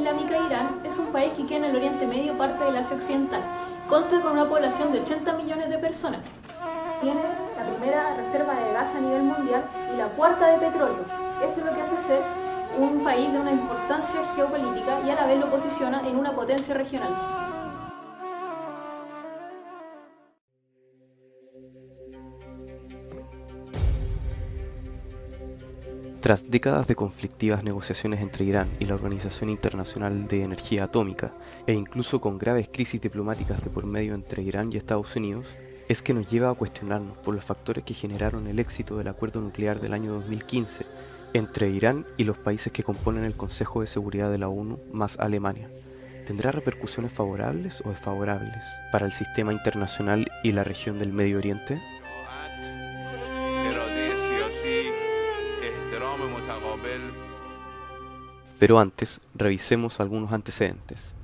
Islámica de Irán es un país que queda en el Oriente Medio, parte del Asia Occidental. Consta con una población de 80 millones de personas. Tiene la primera reserva de gas a nivel mundial y la cuarta de petróleo. Esto es lo que hace ser un país de una importancia geopolítica y a la vez lo posiciona en una potencia regional. Tras décadas de conflictivas negociaciones entre Irán y la Organización Internacional de Energía Atómica, e incluso con graves crisis diplomáticas de por medio entre Irán y Estados Unidos, es que nos lleva a cuestionarnos por los factores que generaron el éxito del acuerdo nuclear del año 2015 entre Irán y los países que componen el Consejo de Seguridad de la ONU más Alemania. ¿Tendrá repercusiones favorables o desfavorables para el sistema internacional y la región del Medio Oriente? Pero antes, revisemos algunos antecedentes.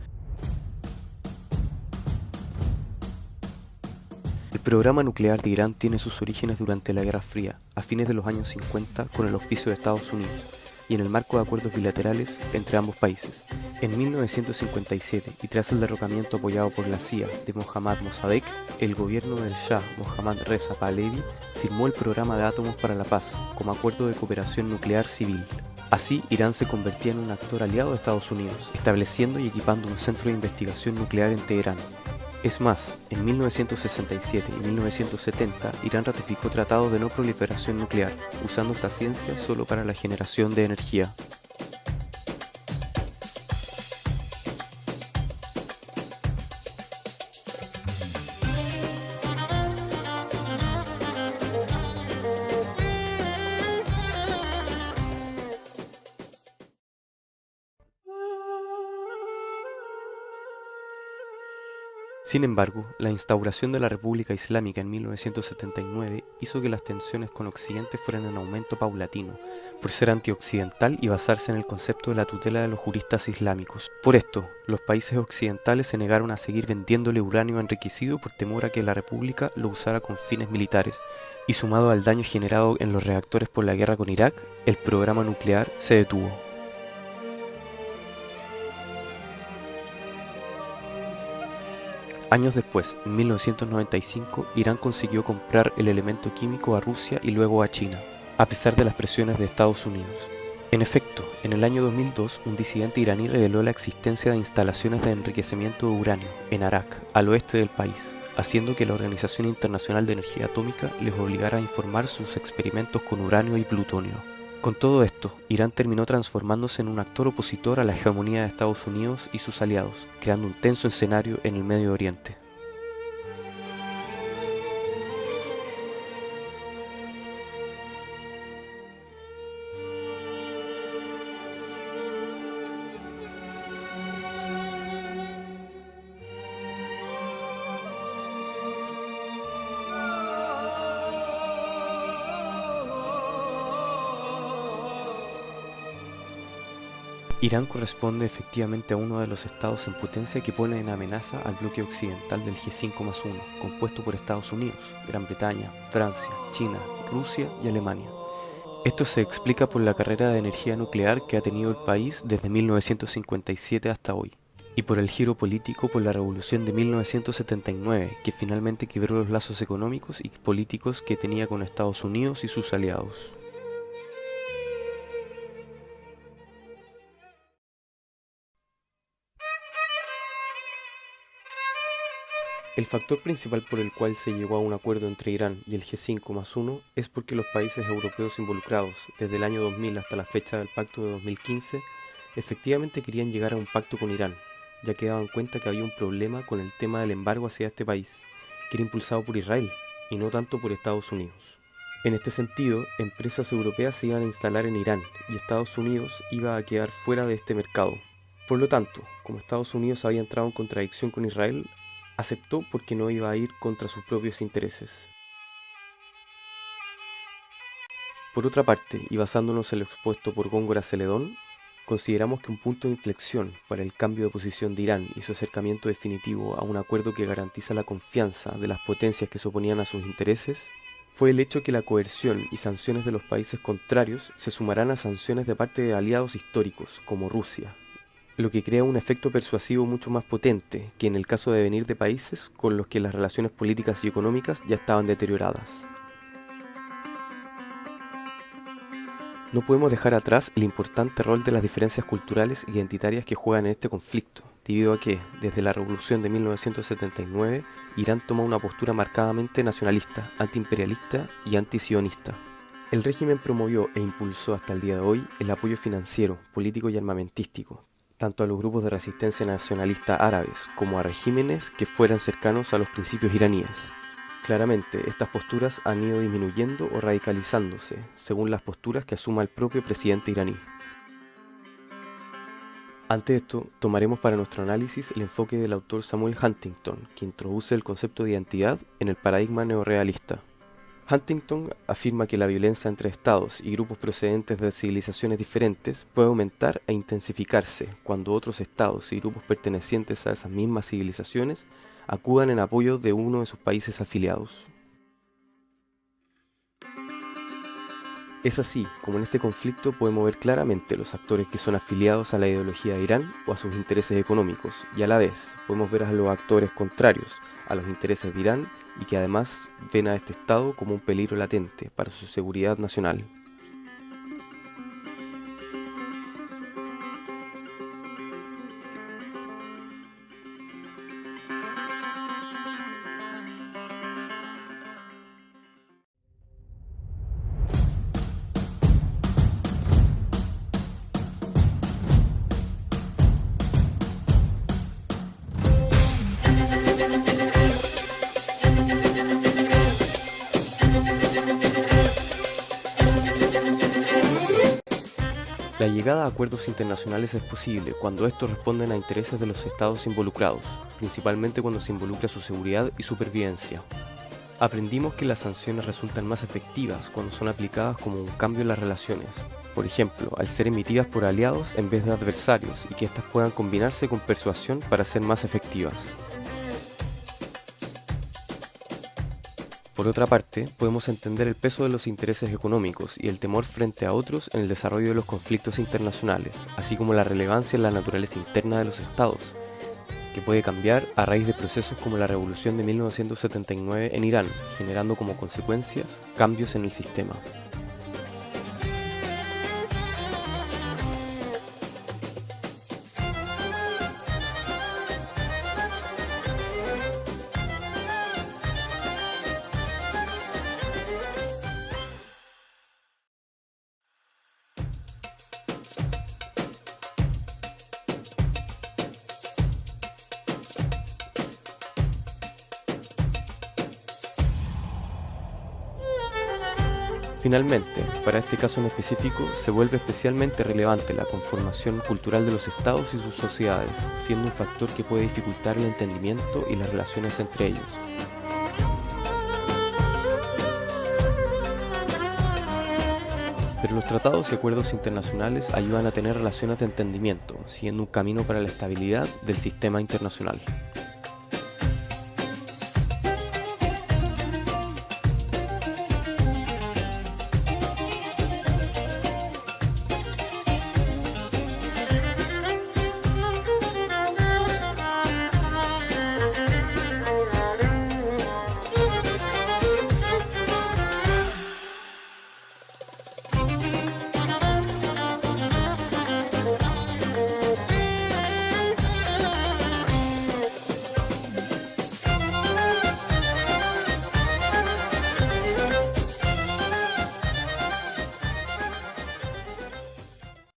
El programa nuclear de Irán tiene sus orígenes durante la Guerra Fría, a fines de los años 50, con el auspicio de Estados Unidos, y en el marco de acuerdos bilaterales entre ambos países. En 1957, y tras el derrocamiento apoyado por la CIA de Mohammad Mossadegh, el gobierno del Shah Mohammad Reza Pahlavi firmó el Programa de Átomos para la Paz como acuerdo de cooperación nuclear civil. Así, Irán se convertía en un actor aliado de Estados Unidos, estableciendo y equipando un centro de investigación nuclear en Teherán. Es más, en 1967 y 1970, Irán ratificó tratados de no proliferación nuclear, usando esta ciencia solo para la generación de energía. Sin embargo, la instauración de la República Islámica en 1979 hizo que las tensiones con Occidente fueran en aumento paulatino, por ser antioccidental y basarse en el concepto de la tutela de los juristas islámicos. Por esto, los países occidentales se negaron a seguir vendiéndole uranio enriquecido por temor a que la República lo usara con fines militares, y sumado al daño generado en los reactores por la guerra con Irak, el programa nuclear se detuvo. Años después, en 1995, Irán consiguió comprar el elemento químico a Rusia y luego a China, a pesar de las presiones de Estados Unidos. En efecto, en el año 2002, un disidente iraní reveló la existencia de instalaciones de enriquecimiento de uranio en Arak, al oeste del país, haciendo que la Organización Internacional de Energía Atómica les obligara a informar sus experimentos con uranio y plutonio. Con todo esto, Irán terminó transformándose en un actor opositor a la hegemonía de Estados Unidos y sus aliados, creando un tenso escenario en el Medio Oriente. Irán corresponde efectivamente a uno de los estados en potencia que pone en amenaza al bloque occidental del G5+1, compuesto por Estados Unidos, Gran Bretaña, Francia, China, Rusia y Alemania. Esto se explica por la carrera de energía nuclear que ha tenido el país desde 1957 hasta hoy, y por el giro político por la revolución de 1979, que finalmente quebró los lazos económicos y políticos que tenía con Estados Unidos y sus aliados. El factor principal por el cual se llegó a un acuerdo entre Irán y el G5+1 es porque los países europeos involucrados, desde el año 2000 hasta la fecha del pacto de 2015, efectivamente querían llegar a un pacto con Irán, ya que daban cuenta que había un problema con el tema del embargo hacia este país, que era impulsado por Israel y no tanto por Estados Unidos. En este sentido, empresas europeas se iban a instalar en Irán y Estados Unidos iba a quedar fuera de este mercado. Por lo tanto, como Estados Unidos había entrado en contradicción con Israel, aceptó porque no iba a ir contra sus propios intereses. Por otra parte, y basándonos en lo expuesto por Góngora Celedón, consideramos que un punto de inflexión para el cambio de posición de Irán y su acercamiento definitivo a un acuerdo que garantiza la confianza de las potencias que se oponían a sus intereses fue el hecho que la coerción y sanciones de los países contrarios se sumarán a sanciones de parte de aliados históricos como Rusia. lo que crea un efecto persuasivo mucho más potente que en el caso de venir de países con los que las relaciones políticas y económicas ya estaban deterioradas. No podemos dejar atrás el importante rol de las diferencias culturales e identitarias que juegan en este conflicto, debido a que, desde la revolución de 1979, Irán toma una postura marcadamente nacionalista, antiimperialista y antisionista. El régimen promovió e impulsó hasta el día de hoy el apoyo financiero, político y armamentístico, tanto a los grupos de resistencia nacionalista árabes como a regímenes que fueran cercanos a los principios iraníes. Claramente, estas posturas han ido disminuyendo o radicalizándose, según las posturas que asuma el propio presidente iraní. Ante esto, tomaremos para nuestro análisis el enfoque del autor Samuel Huntington, que introduce el concepto de identidad en el paradigma neorrealista. Huntington afirma que la violencia entre estados y grupos procedentes de civilizaciones diferentes puede aumentar e intensificarse cuando otros estados y grupos pertenecientes a esas mismas civilizaciones acudan en apoyo de uno de sus países afiliados. Es así como en este conflicto podemos ver claramente los actores que son afiliados a la ideología de Irán o a sus intereses económicos, y a la vez podemos ver a los actores contrarios a los intereses de Irán y que además ven a este Estado como un peligro latente para su seguridad nacional. La llegada a acuerdos internacionales es posible cuando estos responden a intereses de los estados involucrados, principalmente cuando se involucra su seguridad y supervivencia. Aprendimos que las sanciones resultan más efectivas cuando son aplicadas como un cambio en las relaciones, por ejemplo, al ser emitidas por aliados en vez de adversarios y que éstas puedan combinarse con persuasión para ser más efectivas. Por otra parte, podemos entender el peso de los intereses económicos y el temor frente a otros en el desarrollo de los conflictos internacionales, así como la relevancia en la naturaleza interna de los estados, que puede cambiar a raíz de procesos como la revolución de 1979 en Irán, generando como consecuencias cambios en el sistema. Finalmente, para este caso en específico, se vuelve especialmente relevante la conformación cultural de los estados y sus sociedades, siendo un factor que puede dificultar el entendimiento y las relaciones entre ellos. Pero los tratados y acuerdos internacionales ayudan a tener relaciones de entendimiento, siguiendo un camino para la estabilidad del sistema internacional.